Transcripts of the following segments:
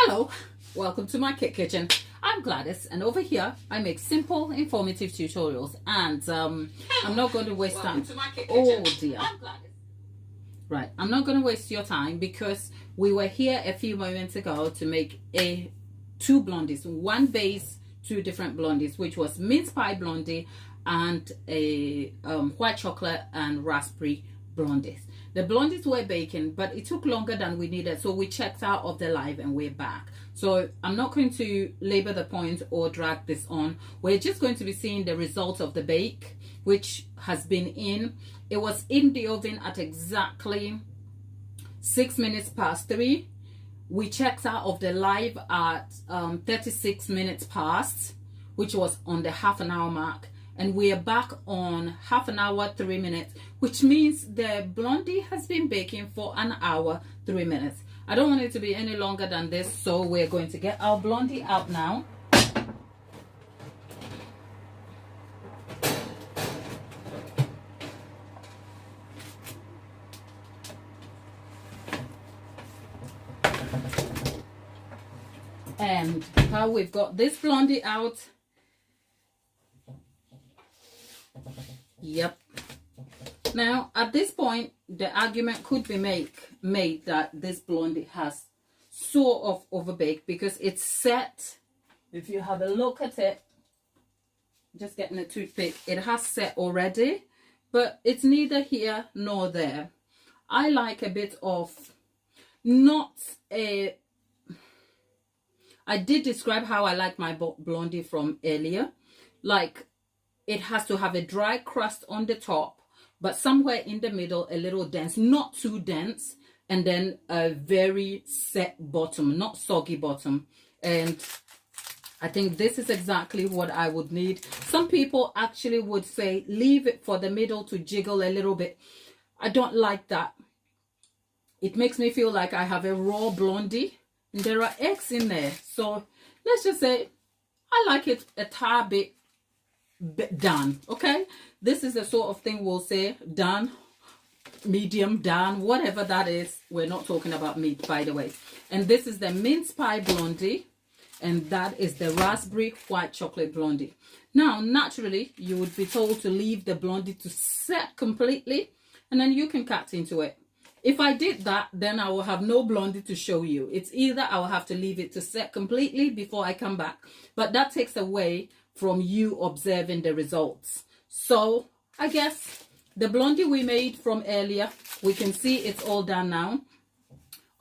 Hello, welcome to my kitchen. I'm Gladys, and over here I make simple, informative tutorials. And I'm not going to waste time. Oh dear. Right, I'm not going to waste your time because we were here a few moments ago to make two blondies, one base, two different blondies, which was mince pie blondie and a white chocolate and raspberry blondies. The blondies were baking, but it took longer than we needed, so we checked out of the live and we're back. So I'm not going to labor the point or drag this on. We're just going to be seeing the result of the bake, which has been in. It was in the oven at exactly 6 minutes past 3. We checked out of the live at 36 minutes past, which was on the half an hour mark. And we are back on half an hour, 3 minutes, which means the blondie has been baking for an hour, 3 minutes. I don't want it to be any longer than this, so we're going to get our blondie out now. And how we've got this blondie out. Yep. Now at this point the argument could be made that this blondie has sort of overbaked because it's set. If you have a look at it, just getting a toothpick, it has set already, but it's neither here nor there. I like a bit of, not a, I did describe how I like my blondie from earlier, like it has to have a dry crust on the top, but somewhere in the middle, a little dense, not too dense, and then a very set bottom, not soggy bottom. And I think this is exactly what I would need. Some people actually would say, leave it for the middle to jiggle a little bit. I don't like that. It makes me feel like I have a raw blondie, and there are eggs in there. So let's just say, I like it a tad bit done. Okay, this is the sort of thing we'll say done, medium done, whatever that is. We're not talking about meat, by the way. And this is the mince pie blondie, and that is the raspberry white chocolate blondie. Now naturally you would be told to leave the blondie to set completely, and then you can cut into it. If I did that, then I will have no blondie to show you. It's either I will have to leave it to set completely before I come back, but that takes away from you observing the results. So I guess the blondie we made from earlier, we can see it's all done now.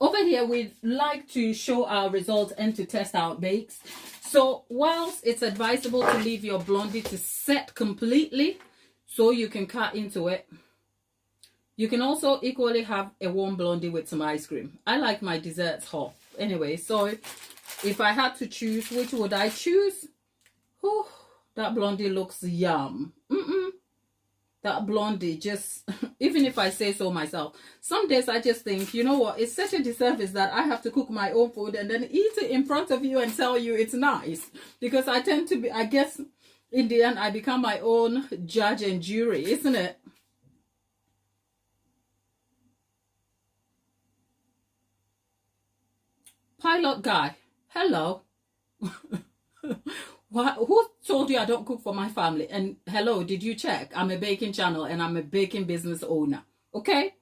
Over here we'd like to show our results and to test our bakes. So whilst it's advisable to leave your blondie to set completely so you can cut into it, you can also equally have a warm blondie with some ice cream. I like my desserts hot anyway, so if I had to choose, which would I choose? Oh, that blondie looks yum. That blondie just, even if I say so myself, some days I just think, you know what, it's such a disservice that I have to cook my own food and then eat it in front of you and tell you it's nice. Because I tend to be, I guess, in the end, I become my own judge and jury, isn't it? Pilot guy, hello. What, who told you I don't cook for my family? And hello, did you check? I'm a baking channel and I'm a baking business owner. Okay?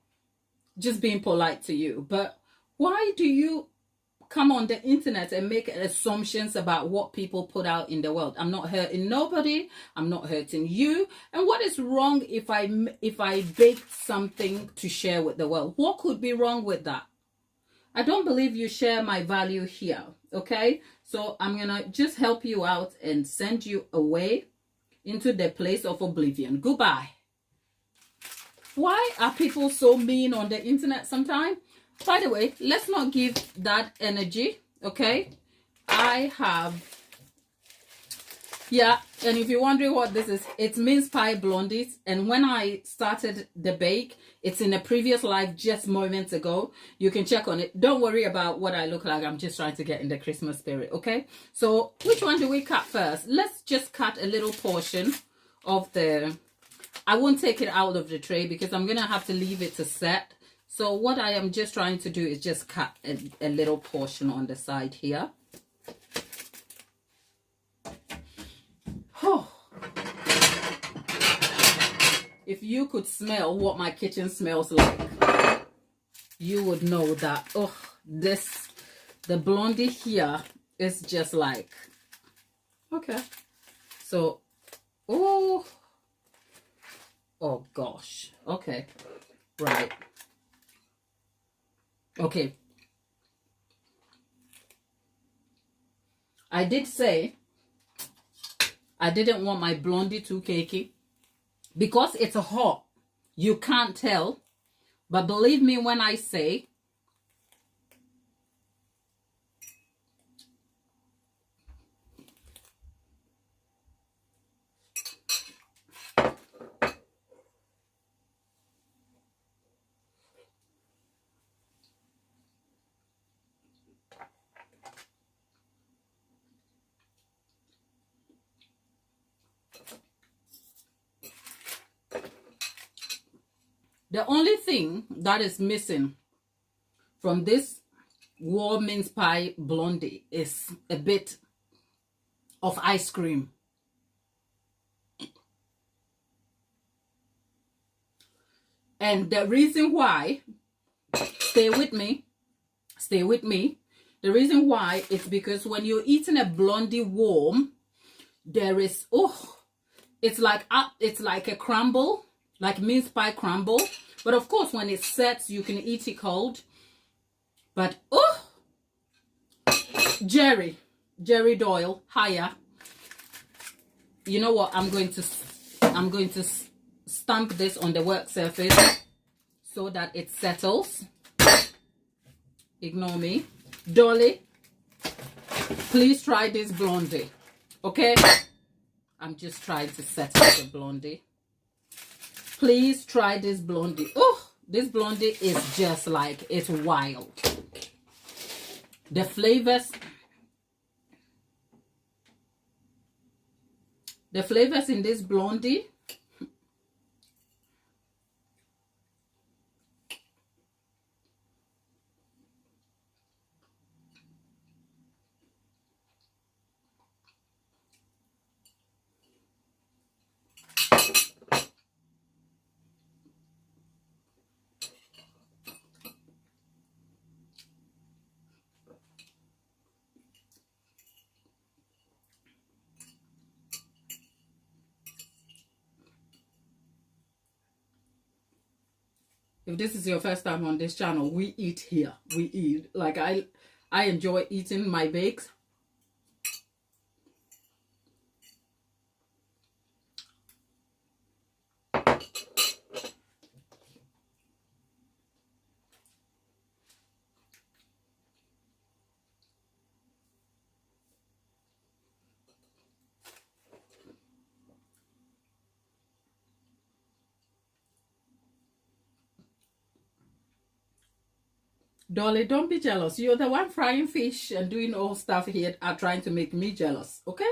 Just being polite to you. But why do you come on the internet and make assumptions about what people put out in the world? I'm not hurting nobody. I'm not hurting you. And what is wrong if I baked something to share with the world? What could be wrong with that? I don't believe you share my value here, okay? So I'm gonna just help you out and send you away into the place of oblivion. Goodbye. Why are people so mean on the internet sometimes? By the way, let's not give that energy, okay? I have, yeah, and if you're wondering what this is, it's mince pie blondies. And when I started the bake, it's in a previous live just moments ago. You can check on it. Don't worry about what I look like. I'm just trying to get in the Christmas spirit, okay? So which one do we cut first? Let's just cut a little portion of the, I won't take it out of the tray because I'm going to have to leave it to set. So what I am just trying to do is just cut a little portion on the side here. Oh. If you could smell what my kitchen smells like, you would know that, oh, the blondie here is just like, okay. So, oh gosh, okay, right, okay. I did say I didn't want my blondie too cakey because it's hot. You can't tell, but believe me when I say the only thing that is missing from this warm mince pie blondie is a bit of ice cream. And the reason why, stay with me. The reason why is because when you're eating a blondie warm, there is, it's like a crumble, like mince pie crumble. But of course, when it sets, you can eat it cold. But Jerry Doyle, higher. You know what? I'm going to stamp this on the work surface so that it settles. Ignore me. Dolly, please try this blondie. Okay? I'm just trying to settle the blondie. Please try this blondie. Oh, this blondie is just like, it's wild. The flavors in this blondie, if this is your first time on this channel, we eat here. We eat. Like I enjoy eating my bakes. Dolly, don't be jealous. You're the one frying fish and doing all stuff here are trying to make me jealous, okay?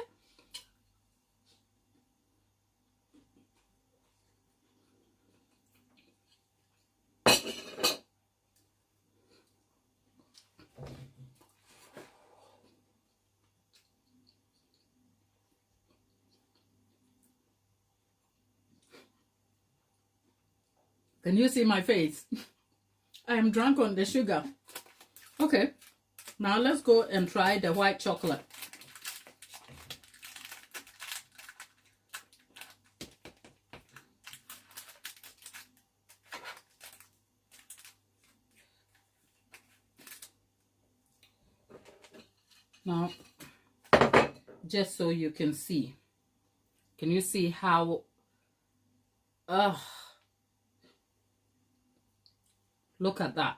Can you see my face? I am drunk on the sugar. Okay, now let's go and try the white chocolate. Now, just so you can see. Can you see how... look at that.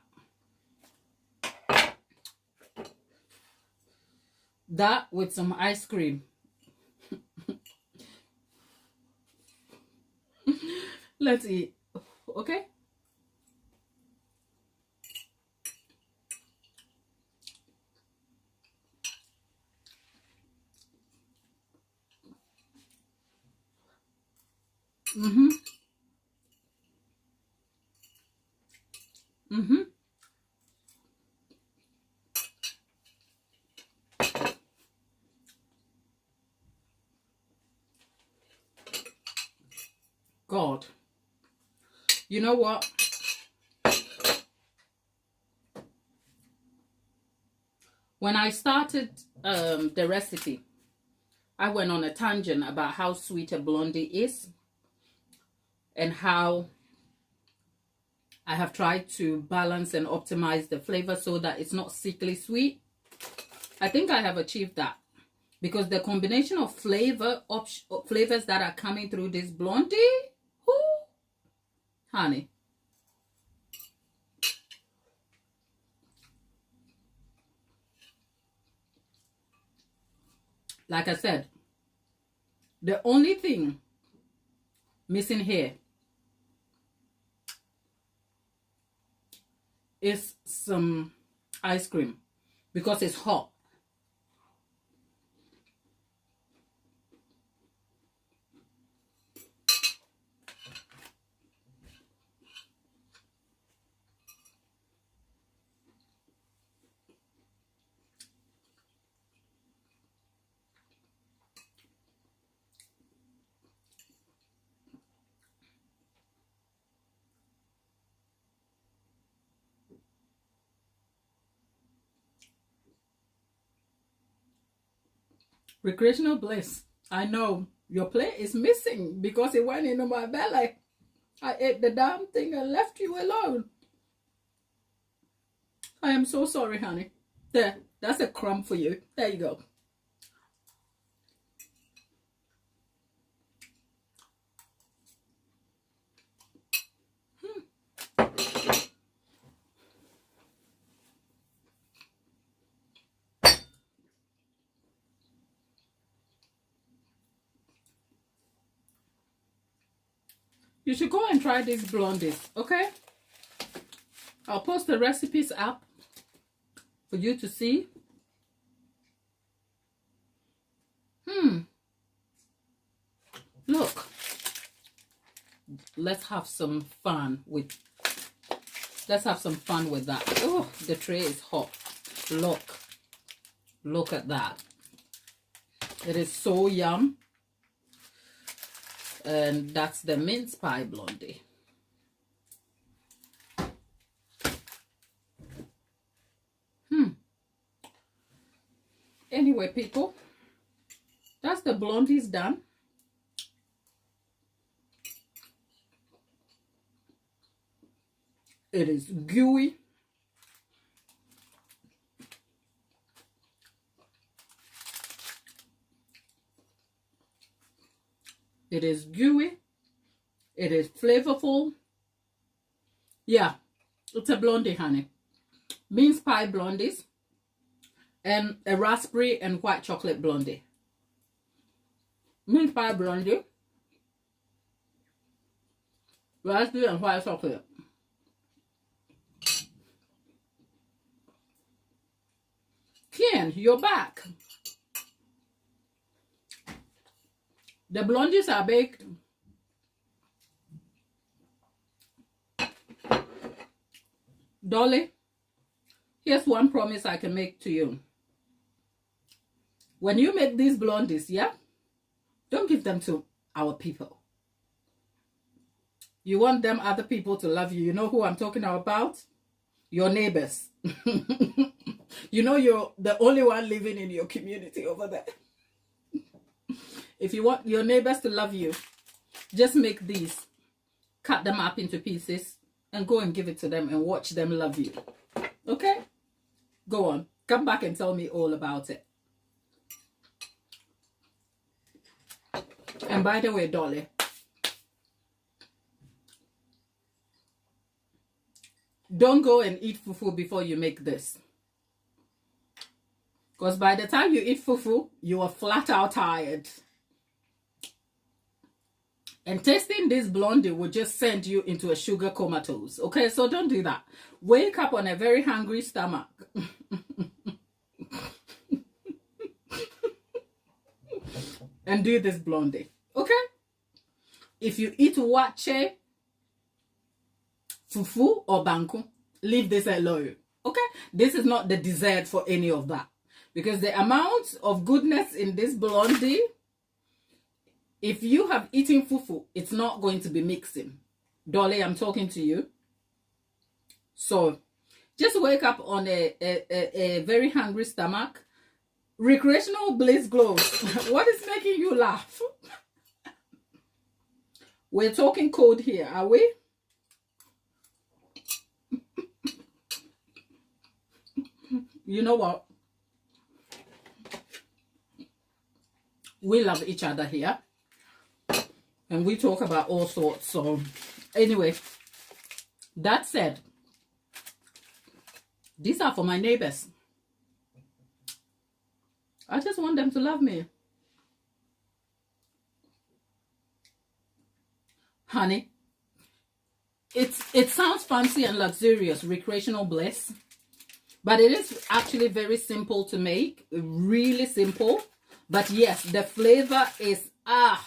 That with some ice cream. Let's eat. Okay? God. You know what? When I started the recipe, I went on a tangent about how sweet a blondie is and how I have tried to balance and optimize the flavor so that it's not sickly sweet. I think I have achieved that because the combination of flavors that are coming through this blondie, whoo, honey. Like I said, the only thing missing here is some ice cream because it's hot. Recreational bliss. I know your plate is missing because it went into my belly. I ate the damn thing and left you alone. I am so sorry, honey. There, that's a crumb for you. There you go. You should go and try these blondies, okay? I'll post the recipes up for you to see. Look. Let's have some fun with that. Oh, the tray is hot. Look at that. It is so yum. And that's the mince pie blondie. Anyway, people, that's the blondies done. It is gooey. It is gooey. It is flavorful. Yeah, it's a blondie, honey. Mince pie blondies and a raspberry and white chocolate blondie. Mince pie blondie, raspberry and white chocolate. Ken, you're back. The blondies are baked. Dolly, here's one promise I can make to you. When you make these blondies, yeah, don't give them to our people. You want them other people to love you. You know who I'm talking about? Your neighbors. You know you're the only one living in your community over there. If you want your neighbors to love you, just make these, cut them up into pieces, and go and give it to them and watch them love you. Okay? Go on. Come back and tell me all about it. And by the way, Dolly, don't go and eat fufu before you make this. Because by the time you eat fufu, you are flat out tired. And tasting this blondie will just send you into a sugar comatose. Okay, so don't do that. Wake up on a very hungry stomach. And do this blondie. Okay? If you eat wache, fufu, or banku, leave this alone. Okay? This is not the dessert for any of that. Because the amount of goodness in this blondie if you have eaten fufu, it's not going to be mixing. Dolly, I'm talking to you. So just wake up on a very hungry stomach. Recreational bliss glows. What is making you laugh? We're talking code here, are we? You know what? We love each other here. And we talk about all sorts. So anyway, that said, these are for my neighbors. I just want them to love me. Honey, it sounds fancy and luxurious, recreational bliss. But it is actually very simple to make. Really simple. But yes, the flavor is, I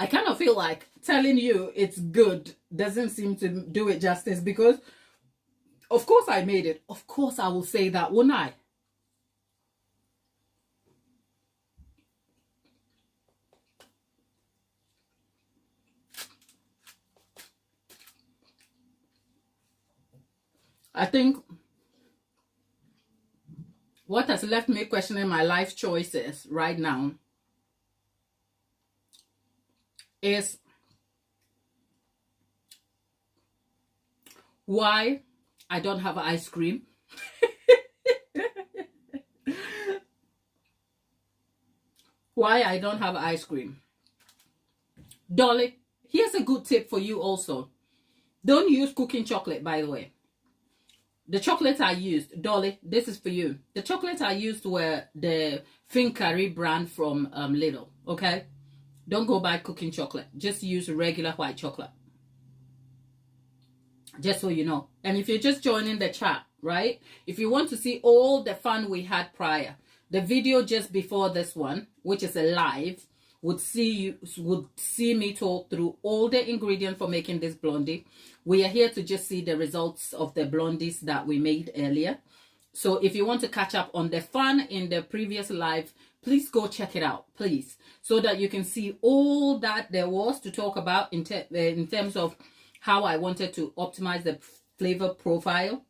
kind of feel like telling you it's good doesn't seem to do it justice, because of course I made it. Of course I will say that, won't I? I think what has left me questioning my life choices right now is why I don't have ice cream. Why I don't have ice cream. Dolly, here's a good tip for you also. Don't use cooking chocolate, by the way. The chocolate I used, Dolly, this is for you. The chocolate I used were the Fincari brand from Lidl, okay? Don't go buy cooking chocolate. Just use regular white chocolate. Just so you know. And if you're just joining the chat, right? If you want to see all the fun we had prior, the video just before this one, which is a live, would see me talk through all the ingredients for making this blondie. We are here to just see the results of the blondies that we made earlier. So if you want to catch up on the fun in the previous live, please go check it out, please, so that you can see all that there was to talk about in terms of how I wanted to optimize the flavor profile.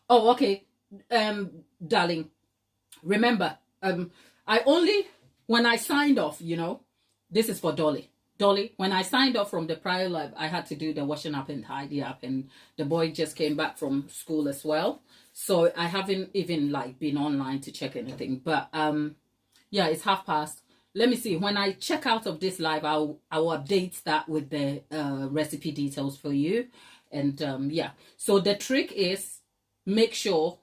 Oh, okay, darling, remember, when I signed off, you know, this is for Dolly. Dolly, when I signed off from the prior live, I had to do the washing up and tidy up, and the boy just came back from school as well. So I haven't even like been online to check anything. But yeah, it's past. Let me see. When I check out of this live, I'll update that with the recipe details for you. And yeah, so the trick is make sure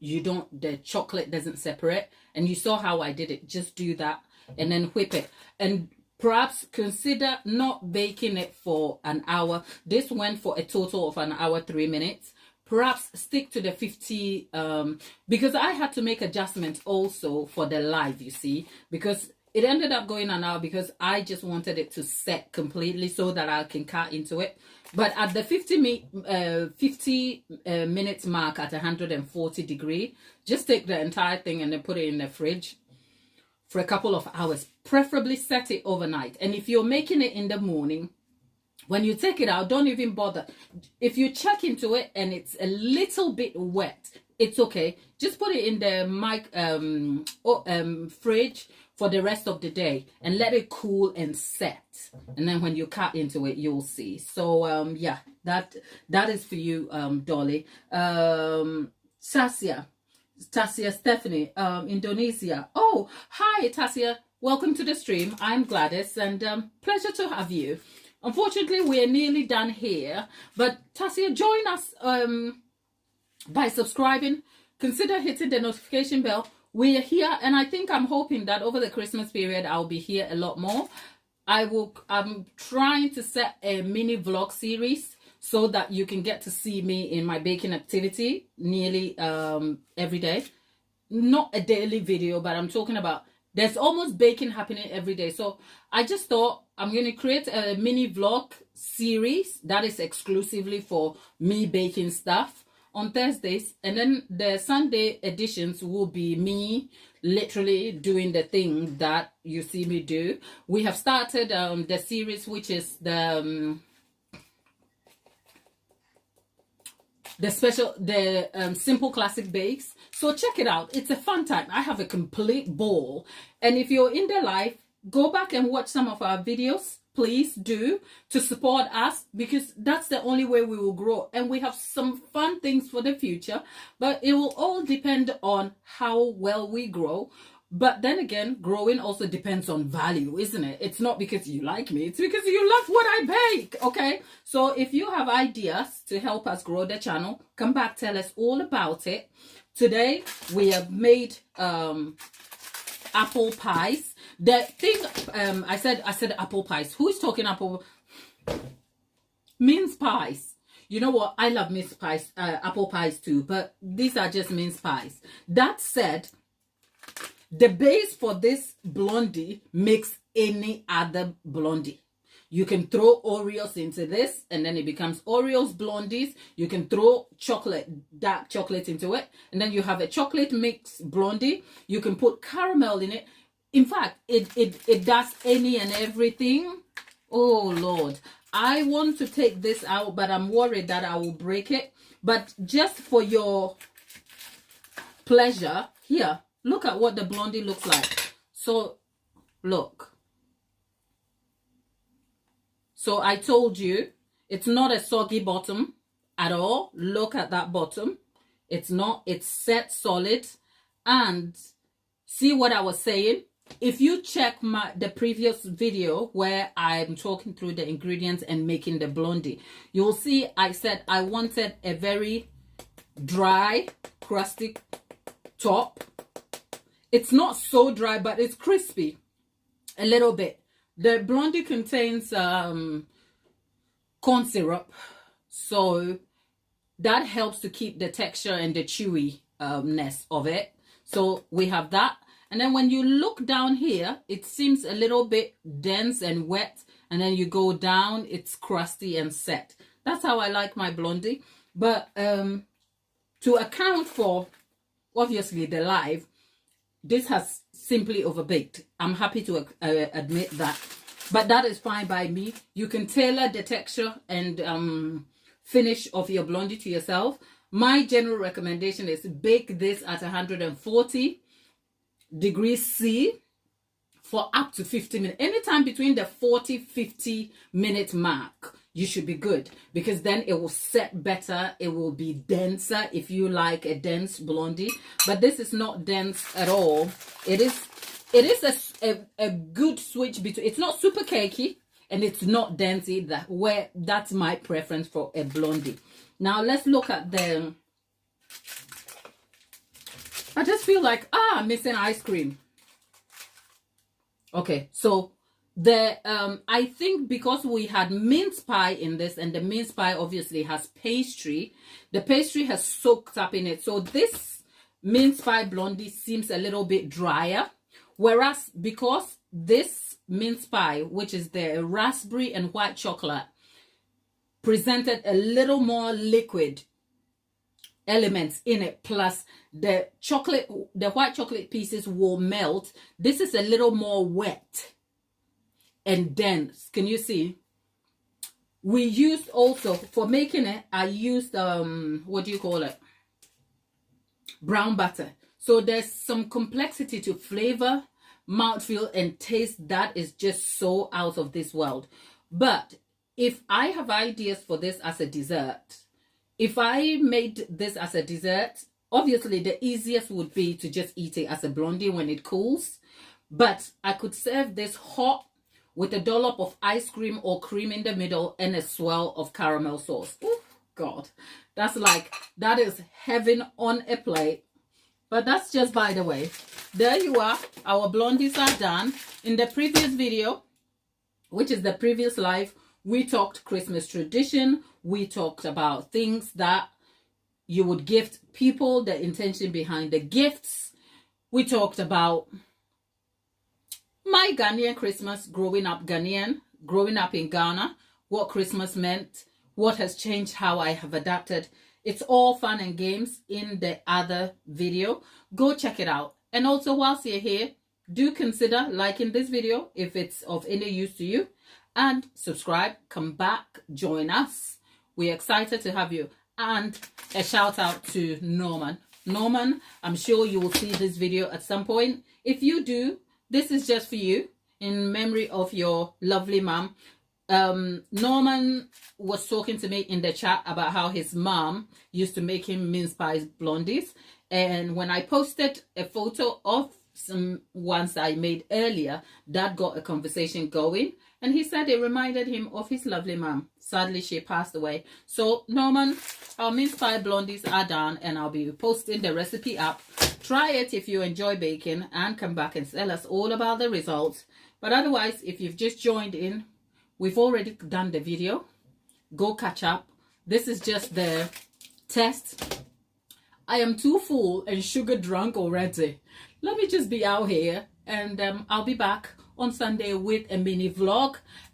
you don't, the chocolate doesn't separate. And you saw how I did it. Just do that and then whip it. And perhaps consider not baking it for an hour. This went for a total of an hour, 3 minutes. Perhaps stick to the 50, because I had to make adjustments also for the live, you see, because it ended up going an hour because I just wanted it to set completely so that I can cut into it. But at the 50 minutes mark at 140 degrees, just take the entire thing and then put it in the fridge for a couple of hours. Preferably set it overnight. And if you're making it in the morning, when you take it out, don't even bother. If you check into it and it's a little bit wet, it's okay. Just put it in the fridge for the rest of the day and let it cool and set. And then when you cut into it, you'll see. So yeah, that is for you, Dolly. Tasia Stephanie, Indonesia. Oh, hi Tasia, welcome to the stream. I'm Gladys, and pleasure to have you. Unfortunately, we're nearly done here, but Tasia, join us by subscribing. Consider hitting the notification bell. We are here, and I think I'm hoping that over the Christmas period, I'll be here a lot more. I'm trying to set a mini vlog series so that you can get to see me in my baking activity nearly every day. Not a daily video, but I'm talking about there's almost baking happening every day. So I just thought I'm going to create a mini vlog series that is exclusively for me baking stuff on Thursdays, and then the Sunday editions will be me literally doing the thing that you see me do. We have started the series, which is the simple classic bakes. So check it out. It's a fun time. I have a complete ball. And if you're in the life, go back and watch some of our videos. Please do, to support us, because that's the only way we will grow. And we have some fun things for the future, but it will all depend on how well we grow. But then again, growing also depends on value, isn't it? It's not because you like me, it's because you love what I bake, okay? So if you have ideas to help us grow the channel, come back, tell us all about it. Today, we have made apple pies. The thing, I said apple pies. Who is talking apple? Mince pies. You know what? I love mince pies, apple pies too, but these are just mince pies. That said, the base for this blondie makes any other blondie. You can throw Oreos into this and then it becomes Oreos blondies. You can throw chocolate, dark chocolate into it, and then you have a chocolate mix blondie. You can put caramel in it. In fact, it does any and everything. Oh Lord, I want to take this out, but I'm worried that I will break it. But just for your pleasure, here, look at what the blondie looks like. So look. So I told you, it's not a soggy bottom at all. Look at that bottom. It's not, it's set solid. And see what I was saying? If you check the previous video where I'm talking through the ingredients and making the blondie, you'll see I said I wanted a very dry, crusty top. It's not so dry, but it's crispy a little bit. The blondie contains corn syrup, so that helps to keep the texture and the chewiness of it. So we have that. And then when you look down here, it seems a little bit dense and wet. And then you go down, it's crusty and set. That's how I like my blondie. But to account for, obviously, the live, this has simply overbaked. I'm happy to admit that. But that is fine by me. You can tailor the texture and finish of your blondie to yourself. My general recommendation is bake this at 140 degrees C for up to 50 minutes. Anytime between the 40-50 minute mark, you should be good, because then it will set better. It will be denser if you like a dense blondie, but this is not dense at all. It is a good switch between. It's not super cakey and it's not dense either, where that's my preference for a blondie. Now let's look at the, I just feel like I'm missing ice cream. Okay, so the I think because we had mince pie in this, and the mince pie obviously has pastry, the pastry has soaked up in it, so this mince pie blondie seems a little bit drier, whereas because this mince pie, which is the raspberry and white chocolate, presented a little more liquid elements in it, plus the chocolate, the white chocolate pieces will melt. This is a little more wet and dense. Can you see? We used also, for making it, I used what do you call it, brown butter. So there's some complexity to flavor, mouthfeel, and taste that is just so out of this world. But if I have ideas for this as a dessert, if I made this as a dessert, obviously the easiest would be to just eat it as a blondie when it cools. But I could serve this hot with a dollop of ice cream or cream in the middle and a swirl of caramel sauce. Oh God, that's like, that is heaven on a plate. But that's just by the way. There you are. Our blondies are done. In the previous video, which is the previous live, we talked Christmas tradition. We talked about things that you would gift people, the intention behind the gifts. We talked about my Ghanaian Christmas, growing up Ghanaian, growing up in Ghana, what Christmas meant, what has changed, how I have adapted. It's all fun and games in the other video. Go check it out. And also, whilst you're here, do consider liking this video if it's of any use to you, and subscribe. Come back, join us. We're excited to have you. And a shout out to Norman. Norman, I'm sure you will see this video at some point. If you do, this is just for you, in memory of your lovely mom. Norman was talking to me in the chat about how his mom used to make him mince pies blondies, and when I posted a photo of some ones I made earlier, that got a conversation going, and he said it reminded him of his lovely mom. Sadly, she passed away. So Norman, our mince pie blondies are done, and I'll be posting the recipe up. Try it if you enjoy baking, and come back and tell us all about the results. But otherwise, if you've just joined in, we've already done the video. Go catch up. This is just the test. I am too full and sugar drunk already. Let me just be out here, and I'll be back on Sunday with a mini vlog.